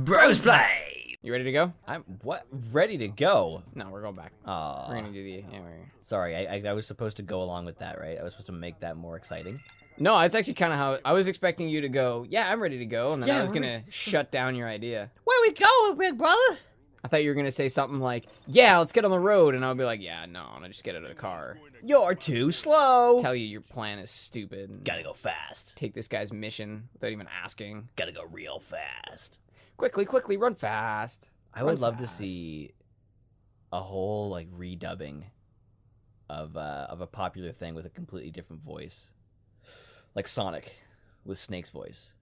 Brosplay! You ready to go? I'm ready to go. No, we're going back. Aw. We're gonna do the. Yeah, Sorry, I was supposed to go along with that, right? I was supposed to make that more exciting. No, it's actually kind of how I was expecting you to go. Yeah, I'm ready to go, and then Yeah, I was gonna shut down your idea. Where we going, big brother? I thought you were gonna say something like, "Yeah, let's get on the road," and I'll be like, "Yeah, no, I'll just get out of the car." You're too slow. Tell you your plan is stupid. And Gotta go fast. take this guy's mission without even asking. Gotta go real fast. Quickly, run fast. I would love to see a whole like redubbing of a popular thing with a completely different voice, like Sonic with Snake's voice.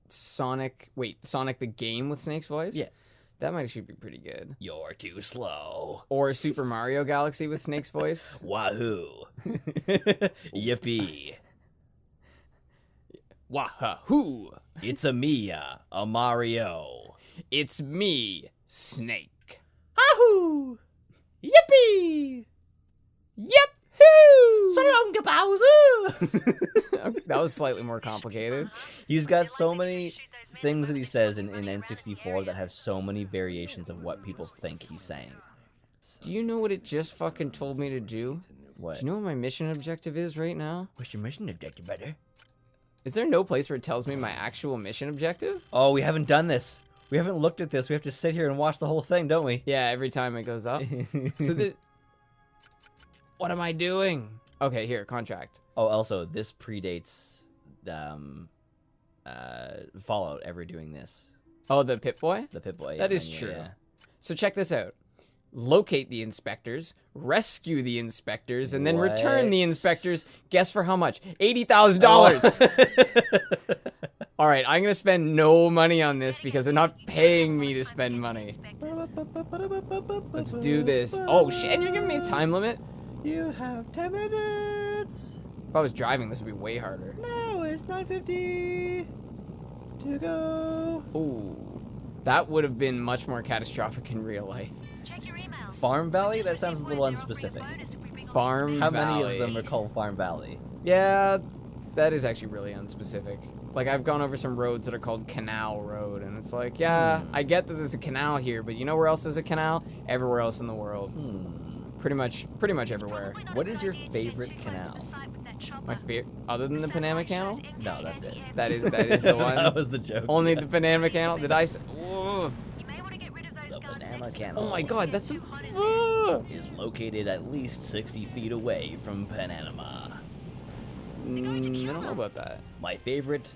Sonic the game with Snake's voice? Yeah. That might actually be pretty good. You're too slow. Or Super Mario Galaxy with Snake's voice. Wahoo! Yippee! Wahoo! It's a Mia, a Mario. It's me, Snake. Ahoo! Yippee! Yep-hoo! So long, Bowser! That was slightly more complicated. He's got so many things that he says in N64 that have so many variations of what people think he's saying. Do you know what it just fucking told me to do? What? Do you know what my mission objective is right now? What's your mission objective, brother? Is there no place where it tells me my actual mission objective? Oh, we haven't done this. We haven't looked at this. We have to sit here and watch the whole thing, don't we? Yeah, every time it goes up. So this... What am I doing? Okay, here, contract. Oh, also, this predates Fallout ever doing this. Oh, the Pip-Boy? The Pip-Boy. That yeah, is yeah, true. yeah. So check this out. Locate the inspectors, rescue the inspectors, and then return the inspectors. Guess for how much? $80,000. All right, I'm going to spend no money on this because they're not paying me to spend money. Let's do this. Oh, shit, and you're giving me a time limit? You have 10 minutes. If I was driving, this would be way harder. Now it's 9:50 to go. Ooh, that would have been much more catastrophic in real life. Farm Valley? That sounds a little unspecific. Farm How Valley. many of them are called Farm Valley? Yeah, that is actually really unspecific. Like, I've gone over some roads that are called Canal Road, and it's like, yeah, I get that there's a canal here, but you know where else there's a canal? Everywhere else in the world. Pretty much everywhere. What is your favorite canal? My favorite, other than the Panama Canal? No, that's it. That is the one. That was the joke. Only the Panama Canal? Did I say? Whoa. The Panama Canal. Oh my god, that's a... is located at least 60 feet away from Panama. I don't know about that. My favorite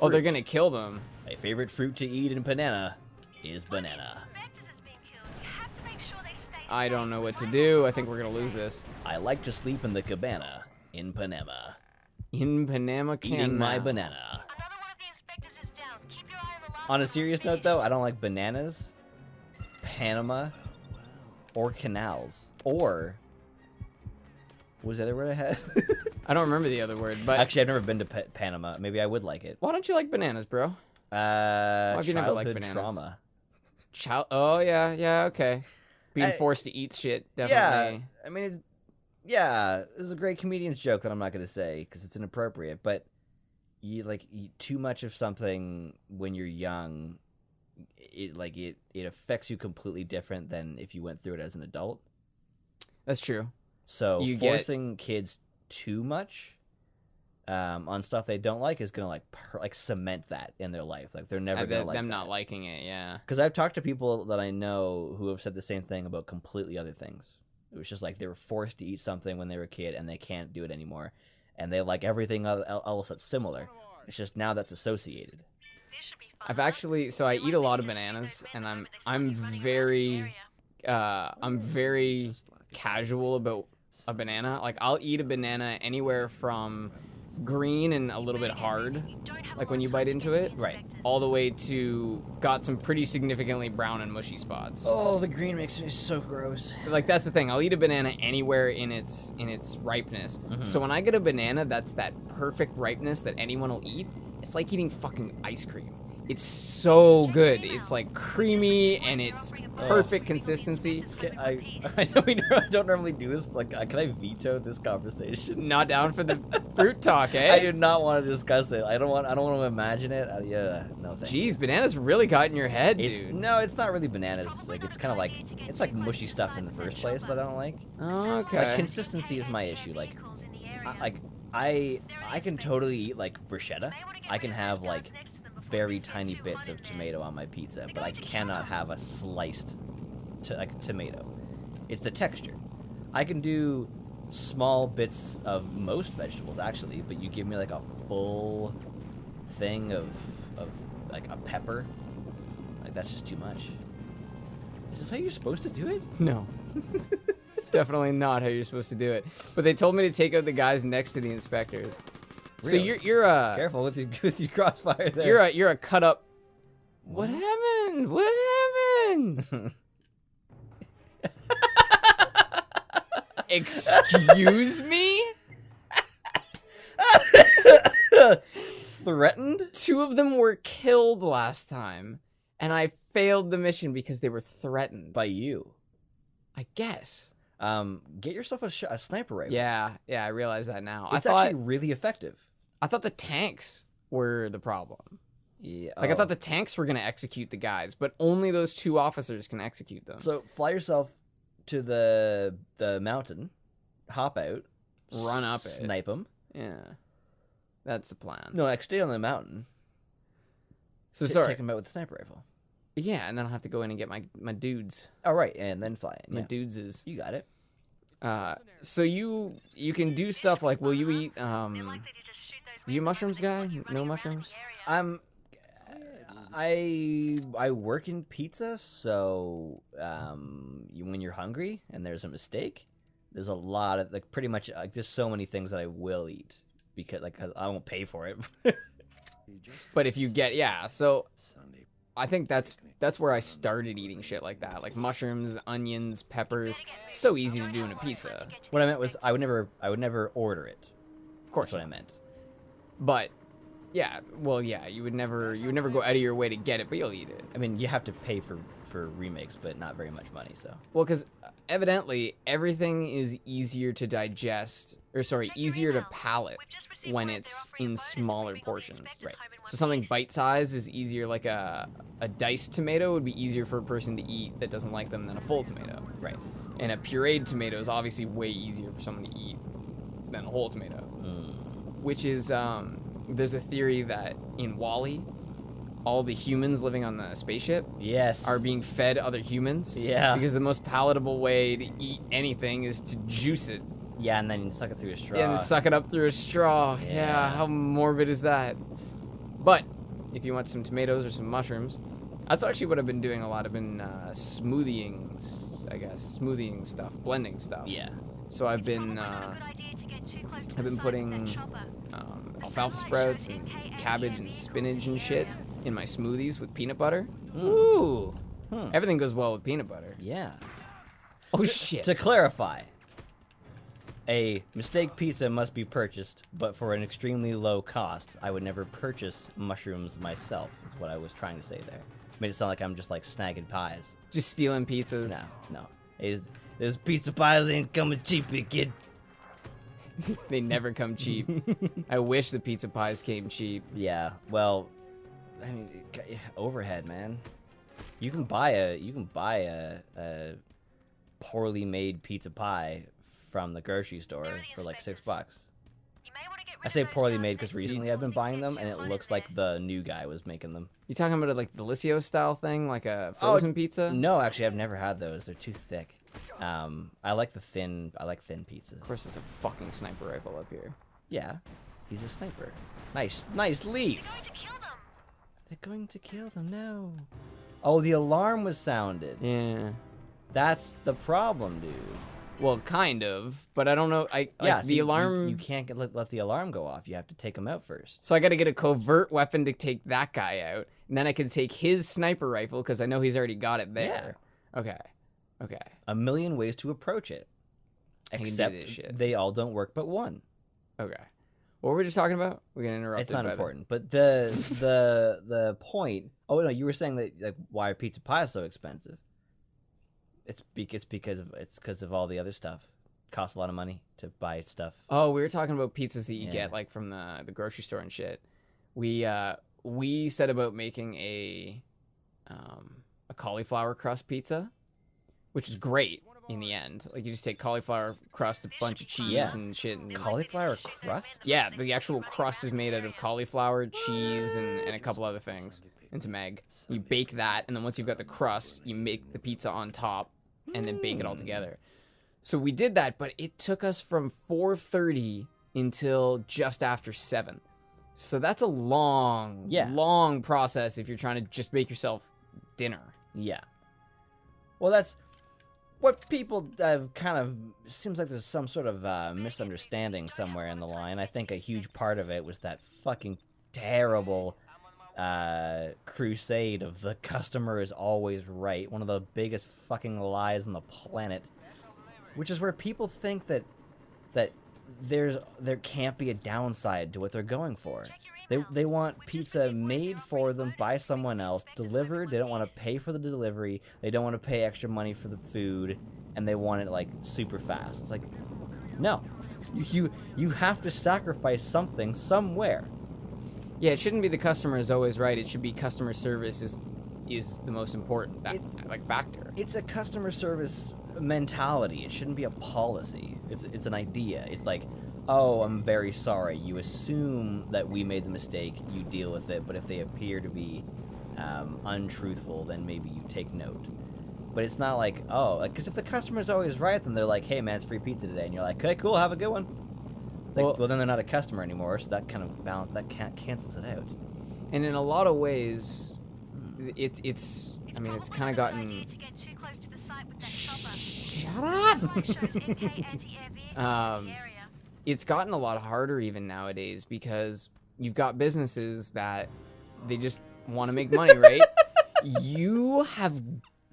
Oh, they're fruit- gonna kill them. My favorite fruit to eat in Panama is banana. I don't know what to do. I think we're gonna lose this. I like to sleep in the cabana in Panama. In Panama Canal. Eating my banana. On a serious note, though, I don't like bananas, Panama, or canals. Or... what was the other word I had? I don't remember the other word, but... Actually, I've never been to Panama. Maybe I would like it. Why don't you like bananas, bro? Childhood have you never liked bananas? trauma. Oh, yeah, okay. Being forced to eat shit, definitely. Yeah, I mean, this is a great comedian's joke that I'm not going to say because it's inappropriate, but you eat too much of something when you're young, it affects you completely different than if you went through it as an adult. That's true. So forcing kids too much on stuff they don't like is gonna cement that in their life. Like they're never gonna like them that. not liking it. Yeah. Because I've talked to people that I know who have said the same thing about completely other things. It was just like they were forced to eat something when they were a kid and they can't do it anymore, and they like everything else that's similar. It's just now that's associated. I've actually I eat a lot of bananas, and I'm very casual about a banana. Like, I'll eat a banana anywhere from green and a little bit hard, like when you bite into it, Right. all the way to got some pretty significantly brown and mushy spots. Oh, the green makes me so gross. Like, that's the thing. I'll eat a banana anywhere in its ripeness. So when I get a banana that's that perfect ripeness that anyone will eat, it's like eating fucking ice cream. It's so good. It's like creamy and it's perfect consistency. I know I don't normally do this, but like, can I veto this conversation? Not down for the fruit talk, eh? I do not want to discuss it. I don't want to imagine it. Yeah, no thanks. Jeez, bananas really got in your head, dude. No, it's not really bananas. Like, it's kind of like, it's like mushy stuff in the first place that I don't like. Okay. Like, consistency is my issue. Like, I can totally eat like bruschetta. I can have like very tiny bits of tomato on my pizza, but I cannot have a sliced tomato. It's the texture. I can do small bits of most vegetables actually, but you give me like a full thing of like a pepper, like that's just too much. Is this how you're supposed to do it? No. Definitely not how you're supposed to do it. But they told me to take out the guys next to the inspectors. Really? So you're a careful with your crossfire there. You're a cut up. What happened? What happened? Excuse me? Threatened? 2 of them were killed last time, and I failed the mission because they were threatened. By you. I guess. Get yourself a sniper rifle. Yeah, I realize that now. It's actually really effective. I thought the tanks were the problem. Yeah. Like, I thought the tanks were going to execute the guys, but only those 2 officers can execute them. So fly yourself to the mountain, hop out, run up it, snipe them. Yeah, that's the plan. No, like stay on the mountain. So sorry, take them out with the sniper rifle. Yeah, and then I'll have to go in and get my dudes. Oh right, and then fly in. My dudes is. You got it. So you can do stuff like, will you eat you mushrooms guy? No mushrooms? I work in pizza, so when you're hungry and there's a mistake, there's a lot of like pretty much like there's so many things that I will eat because like I won't pay for it. But if you get so I think that's where I started eating shit like that, like mushrooms, onions, peppers. So easy to do in a pizza. What I meant was I would never order it. Of course, that's what I meant. But yeah, well, yeah, you would never go out of your way to get it, but you'll eat it. I mean, you have to pay for remakes, but not very much money. So well, because evidently everything is easier to digest, or sorry, easier to palate when it's in smaller portions. Right. So something bite-sized is easier, like a diced tomato would be easier for a person to eat that doesn't like them than a full tomato. Right. And a pureed tomato is obviously way easier for someone to eat than a whole tomato. Which is, there's a theory that in WALL-E, all the humans living on the spaceship are being fed other humans. Yeah. Because the most palatable way to eat anything is to juice it. Yeah, and then you suck it through a straw. Yeah, and suck it up through a straw. Yeah, how morbid is that? But if you want some tomatoes or some mushrooms, that's actually what I've been doing a lot. I've been smoothieing stuff, blending stuff. Yeah. So I've been putting alfalfa sprouts and cabbage and spinach and shit in my smoothies with peanut butter. Ooh. Everything goes well with peanut butter. Yeah. Oh shit. To clarify, a mistake pizza must be purchased, but for an extremely low cost. I would never purchase mushrooms myself, is what I was trying to say there. Made it sound like I'm just like snagging pies. Just stealing pizzas. No. Those pizza pies ain't coming cheap, big kid. They never come cheap. I wish the pizza pies came cheap. Yeah, well, I mean, overhead, man. You can buy a poorly made pizza pie from the grocery store for like $6. I say poorly made because recently I've been buying them and it looks like the new guy was making them. You talking about like the Delicio's style thing, like a frozen pizza? No, actually, I've never had those. They're too thick. I like thin pizzas. Of course, there's a fucking sniper rifle up here. Yeah, he's a sniper. Nice leaf. They're going to kill them. No. Oh, the alarm was sounded. Yeah. That's the problem, dude. Well, kind of, but I don't know. The alarm. You can't let the alarm go off. You have to take him out first. So I got to get a covert weapon to take that guy out, and then I can take his sniper rifle because I know he's already got it there. Yeah. Okay. A million ways to approach it, except they all don't work but one. Okay. What were we just talking about? We're getting interrupted. It's not by important. But the point. Oh no, you were saying that like why are pizza pies so expensive? It's because of all the other stuff. It costs a lot of money to buy stuff. Oh, we were talking about pizzas that you get like from the grocery store and shit. We set about making a cauliflower crust pizza, which is great in the end. Like you just take cauliflower crust, a bunch of cheese and shit. And Cauliflower crust? Yeah, the actual crust is made out of cauliflower, cheese, and a couple other things, and some egg. You bake that, and then once you've got the crust, you make the pizza on top, and then bake it all together. So we did that, but it took us from 4:30 until just after 7. So that's a long process if you're trying to just make yourself dinner. Yeah. Well, that's what people have kind of... Seems like there's some sort of misunderstanding somewhere in the line. I think a huge part of it was that fucking terrible crusade of the customer is always right. One of the biggest fucking lies on the planet. Which is where people think that there can't be a downside to what they're going for. They want pizza made for them by someone else, delivered. They don't want to pay for the delivery. They don't want to pay extra money for the food, and they want it like super fast. It's like, no, you have to sacrifice something somewhere. Yeah, it shouldn't be the customer is always right. It should be customer service is the most important factor. It's a customer service mentality. It shouldn't be a policy. It's an idea. It's like, oh, I'm very sorry. You assume that we made the mistake. You deal with it. But if they appear to be untruthful, then maybe you take note. But it's not like, oh, because if the customer's always right, then they're like, hey, man, it's free pizza today. And you're like, okay, cool, have a good one. Like, well, then they're not a customer anymore, so that kind of balance, cancels it out. And in a lot of ways, it's kind of gotten... Shut up! It's gotten a lot harder even nowadays because you've got businesses that they just want to make money, right? You have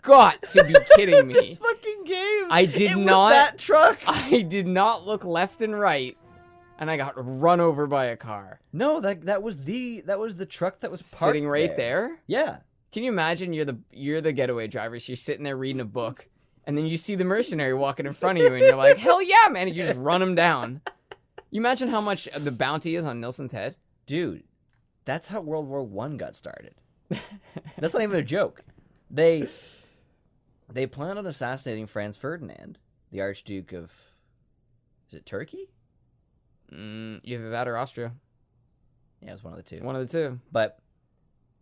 got to be kidding me. This fucking game. It was that truck. I did not look left and right, and I got run over by a car. No, that was the truck that was parked sitting right there. Yeah. Can you imagine you're the getaway driver, so you're sitting there reading a book, and then you see the mercenary walking in front of you, and you're like, hell yeah, man, and you just run him down. You imagine how much the bounty is on Nilsson's head? Dude, that's how World War I got started. That's not even a joke. They planned on assassinating Franz Ferdinand, the Archduke of... Is it Turkey? Either that or Austria. Yeah, it was one of the two. One of the two. But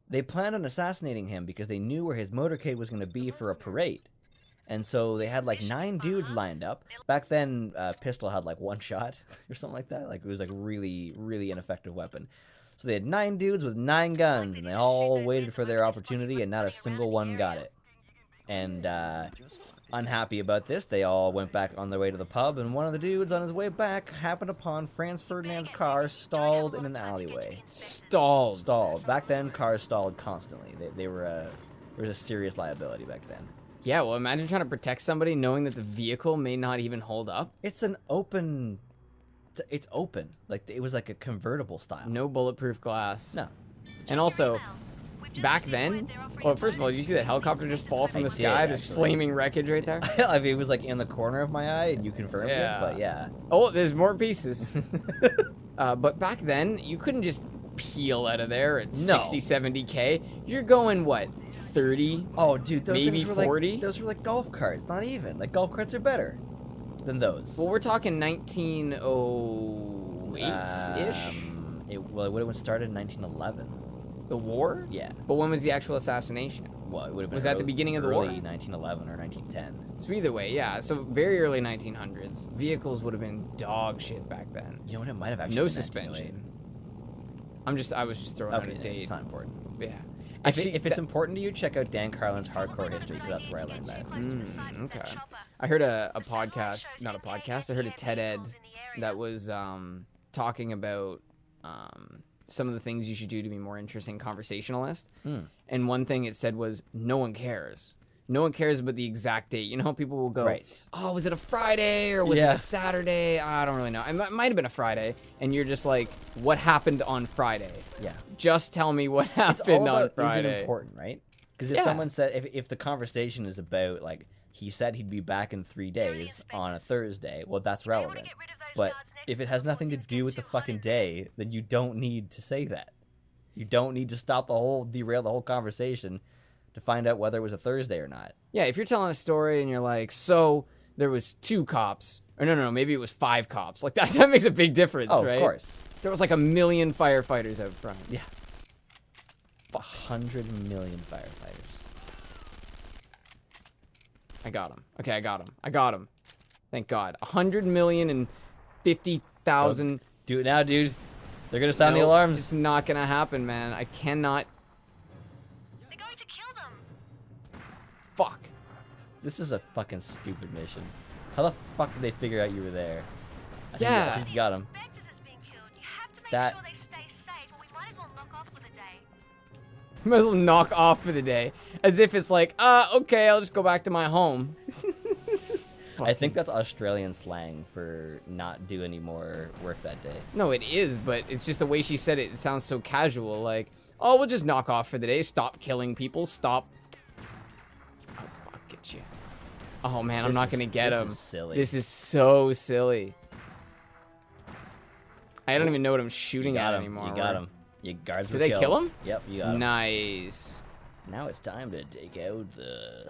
they planned on assassinating him because they knew where his motorcade was going to be for a parade. And so they had like 9 dudes lined up. Back then, pistol had like 1 shot or something like that. Like it was like really, really ineffective weapon. So they had 9 dudes with 9 guns, and they all waited for their opportunity, and not a single one got it. And unhappy about this, they all went back on their way to the pub, and one of the dudes on his way back happened upon Franz Ferdinand's car stalled in an alleyway. Stalled. Back then, cars stalled constantly. They were there was a serious liability back then. Yeah, well, imagine trying to protect somebody knowing that the vehicle may not even hold up. It's open. Like, it was like a convertible style. No bulletproof glass. No. And also, back then, well, first of all, did you see that helicopter just fall from the sky? There's flaming wreckage right there. I mean, it was like in the corner of my eye, and you confirmed it, but yeah. Oh, there's more pieces. But back then, you couldn't just peel out of there at 60, 70K. You're going, what, 30? Oh, dude, those maybe things were 40? Like, those were like golf carts, not even. Like, golf carts are better than those. Well, we're talking 1908-ish? It would have started in 1911. The war? Yeah. But when was the actual assassination? Well, it would have been was that the beginning of the war? Early 1911 or 1910. So either way, yeah. So very early 1900s. Vehicles would have been dog shit back then. You know what? It might have actually no been suspension. I was just throwing out a date. It's not important. Yeah. If it's important to you, check out Dan Carlin's Hardcore History, because that's where I learned that. Okay. I heard a podcast, not a podcast, I heard a TED Ed that was talking about some of the things you should do to be more interesting conversationalist. And one thing it said was, no one cares. no one cares about the exact date. You know how people will go, Right. oh, was it a Friday or was it Yeah. a Saturday? I don't really know. It might have been a Friday. And you're just like, what happened on Friday? Yeah. Just tell me what It's happened all on about, is it Friday. important, right? Because if Yeah. someone said, if the conversation is about, like, he said he'd be back in 3 days on a Thursday, well, that's relevant. But if it has nothing to do with the fucking day, then you don't need to say that. You don't need to derail the whole conversation to find out whether it was a Thursday or not. Yeah, if you're telling a story and you're like, so there was 2 cops. Or no, maybe it was 5 cops. Like, that makes a big difference, Oh, right? of course. There was like 1 million firefighters out front. Yeah. 100 million firefighters. I got him. Okay, I got him. Thank God. 100,050,000. Do it now, dude. They're gonna sound the alarms. It's not gonna happen, man. I cannot. They're going to kill them. Fuck. This is a fucking stupid mission. How the fuck did they figure out you were there? I think you got him. Vectors is being killed. You have to make That- sure they stay safe, or we might as well knock off for the day. Might as well knock off for the day. As if it's like, okay, I'll just go back to my home. I think that's Australian slang for not do any more work that day. No, it is, but it's just the way she said it. It sounds so casual. Like, oh, we'll just knock off for the day. Stop killing people. Stop. Oh, fuck, get you. Oh, man, I'm This not is- going to get this him. is silly. This is so silly. I don't even know what I'm shooting at anymore. You got him. Your guards were Did I killed. kill him? Yep, you got him. Nice. Now it's time to take out the...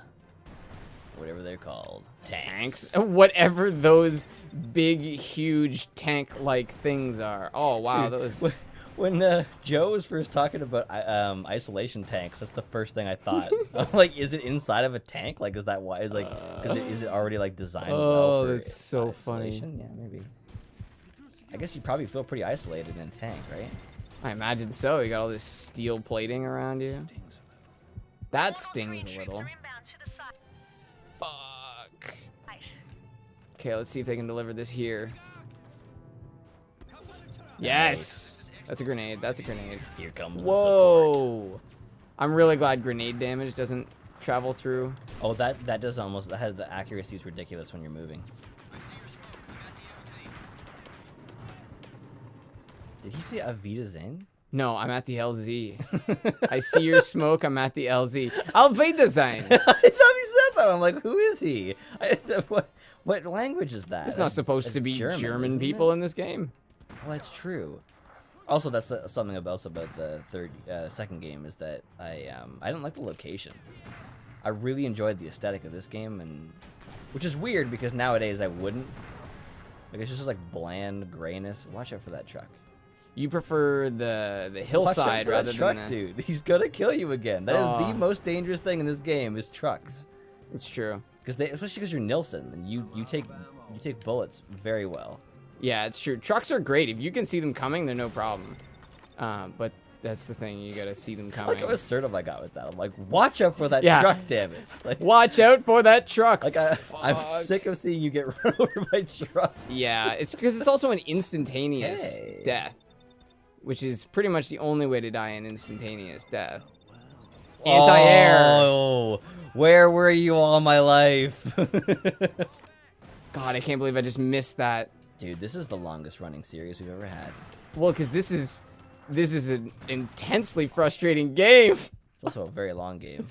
whatever they're called. Tanks? Whatever those big, huge tank-like things are. Oh, wow. Those... When Joe was first talking about isolation tanks, that's the first thing I thought. I'm like, is it inside of a tank? Like, is that why? Is like, is it already like designed? Oh, well for that's so isolation? Yeah, maybe. I guess you probably feel pretty isolated in a tank, right? I imagine so. You got all this steel plating around you. That stings a little. Troops are inbound to the site. Fuck. Okay, let's see if they can deliver this here. Yes! That's a grenade. That's a grenade. Here comes the support. Whoa! I'm really glad grenade damage doesn't travel through. Oh, that does almost. The accuracy is ridiculous when you're moving. Did he say Avita Zane? No, I'm at the LZ. I see your smoke, I'm at the LZ. Alveda design. I thought he said that. I'm like, who is he? What language is that? It's not supposed That's to be German isn't people it? in this game. Well, that's true. Also, that's something else about the second game is that I didn't like the location. I really enjoyed the aesthetic of this game, and which is weird because nowadays I wouldn't. Like it's just like bland grayness. Watch out for that truck. You prefer the Watch out hillside for rather that truck, than the... dude. He's gonna kill you again. That is the Oh. most dangerous thing in this game is trucks. It's true. Because especially because you're Nilsson and you take bullets very well. Yeah, it's true. Trucks are great. If you can see them coming, they're no problem. But that's the thing. You gotta see them coming. Look how assertive I got with that. I'm like, watch out for that Yeah. truck, damn it. Like, Watch out for that truck. like I'm Fuck. sick of seeing you get run over by trucks. Yeah, it's because it's also an instantaneous Hey. death, which is pretty much the only way to die an instantaneous death. Anti-air. Oh, where were you all my life? God, I can't believe I just missed that. Dude, this is the longest running series we've ever had. Well, because this is an intensely frustrating game. It's also a very long game.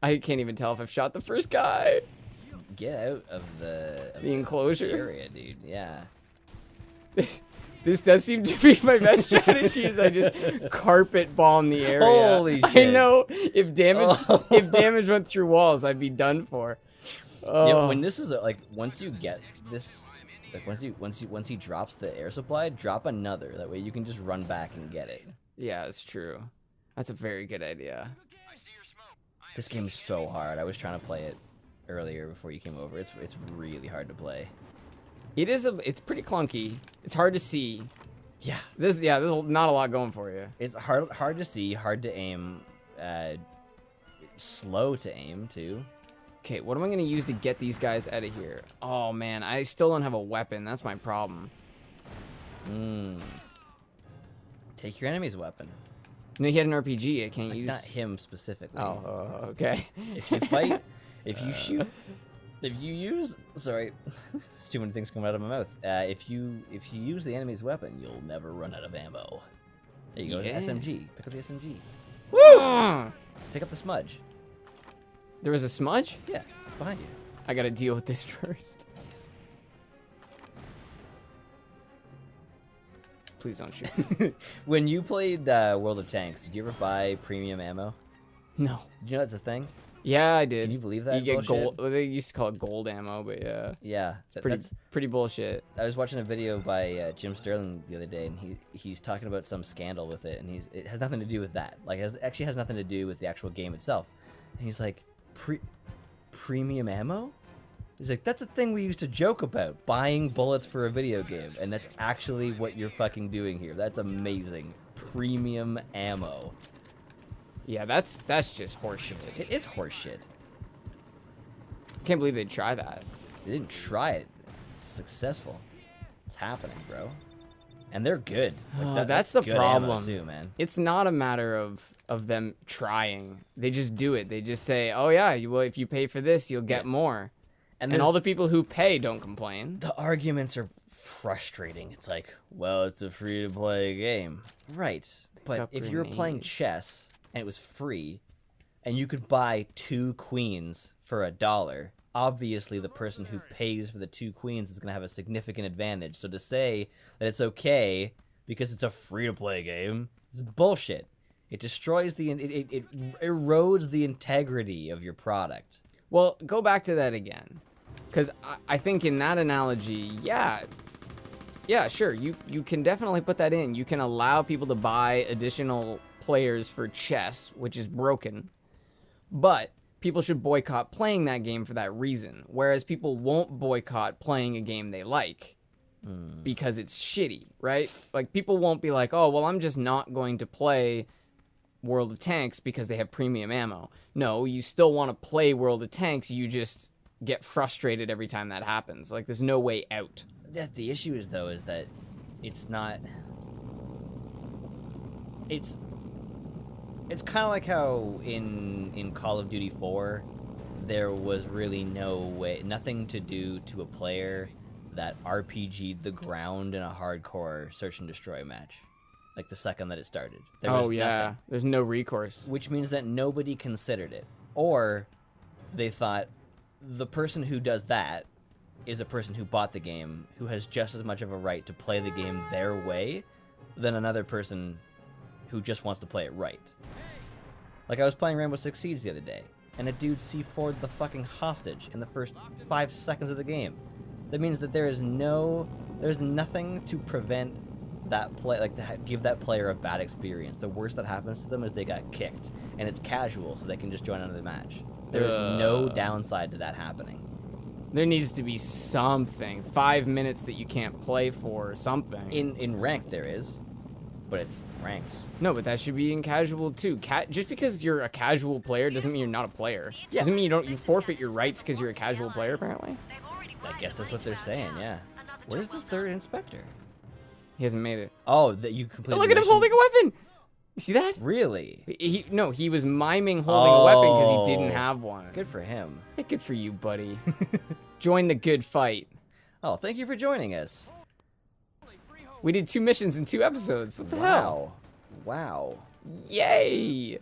I can't even tell if I've shot the first guy. Get out of the enclosure? area, dude. Yeah. This does seem to be my best strategy. Is I just carpet bomb the area. Holy I shit. know if damage Oh. if damage went through walls, I'd be done for. Oh. Yeah, when this is like once you get this, like once he drops the air supply, drop another. That way you can just run back and get it. Yeah, it's true. That's a very good idea. This game is so hard. I was trying to play it earlier before you came over. It's really hard to play. It is it's pretty clunky. It's hard to see. Yeah. There's not a lot going for you. It's hard to see, hard to aim, slow to aim too. Okay, what am I gonna use to get these guys out of here? Oh man, I still don't have a weapon. That's my problem. Take your enemy's weapon. No, he had an RPG. I can't Like, use. not him specifically. Oh, okay. If you fight, if you shoot, if you use, sorry, there's too many things coming out of my mouth. If you use the enemy's weapon, you'll never run out of ammo. There you go. Yeah. SMG. Pick up the SMG. Woo! Pick up the smudge. There was a smudge? Yeah, it's behind you. I gotta deal with this first. Please don't shoot. When you played World of Tanks, did you ever buy premium ammo? No. Did you know that's a thing? Yeah, I did. Can you believe that You get bullshit? gold. Well, they used to call it gold ammo, but yeah, Yeah, it's pretty bullshit. I was watching a video by Jim Sterling the other day, and he's talking about some scandal with it, and it has nothing to do with that. Like, it actually has nothing to do with the actual game itself. And he's like, premium ammo? He's like, that's a thing we used to joke about, buying bullets for a video game, and that's actually what you're fucking doing here. That's amazing. Premium ammo. Yeah, that's just horseshit. It is horseshit. Can't believe they'd try that. They didn't try it. It's successful. It's happening, bro. And they're good. Like, that's the good ammo problem. too, man. It's not a matter of them trying. They just do it. They just say, "Oh yeah, well if you pay for this, you'll get more." And all the people who pay don't complain. The arguments are frustrating. It's like, well, it's a free-to-play game. Right. But up if you were playing grenades. chess and it was free and you could buy 2 queens for $1, obviously the person who pays for the 2 queens is going to have a significant advantage. So to say that it's okay because it's a free-to-play game is bullshit. It destroys it erodes the integrity of your product. Well, go back to that again. Because I think in that analogy, yeah, sure, you can definitely put that in. You can allow people to buy additional players for chess, which is broken. But people should boycott playing that game for that reason. Whereas people won't boycott playing a game they like because it's shitty, right? Like, people won't be like, oh, well, I'm just not going to play World of Tanks because they have premium ammo. No, you still want to play World of Tanks, you just get frustrated every time that happens. Like, there's no way out. The issue is, though, is that it's not... It's kind of like how in Call of Duty 4, there was really nothing to do to a player that RPG'd the ground in a hardcore search and destroy match. Like, the second that it started. There was nothing. There's no recourse. Which means that nobody considered it. Or they thought the person who does that is a person who bought the game, who has just as much of a right to play the game their way than another person who just wants to play it right. Like, I was playing Rainbow Six Siege the other day, and a dude C4'd the fucking hostage in the first 5 seconds of the game. That means that there's nothing to prevent that give that player a bad experience. The worst that happens to them is they got kicked, and it's casual, so they can just join another match. There is no downside to that happening. There needs to be something. 5 minutes that you can't play for, or something. In ranked there is, but it's ranked. No, but that should be in casual too. Just because you're a casual player doesn't mean you're not a player. Yeah. Doesn't mean you forfeit your rights because you're a casual player, apparently. I guess that's what they're saying, yeah. Where's the third inspector? He hasn't made it. Oh, that you completed. Look at him holding a weapon! You see that? Really? He was miming holding a weapon because he didn't have one. Good for him. Hey, good for you, buddy. Join the good fight. Oh, thank you for joining us. We did 2 missions in 2 episodes. What the hell? Wow. Yay!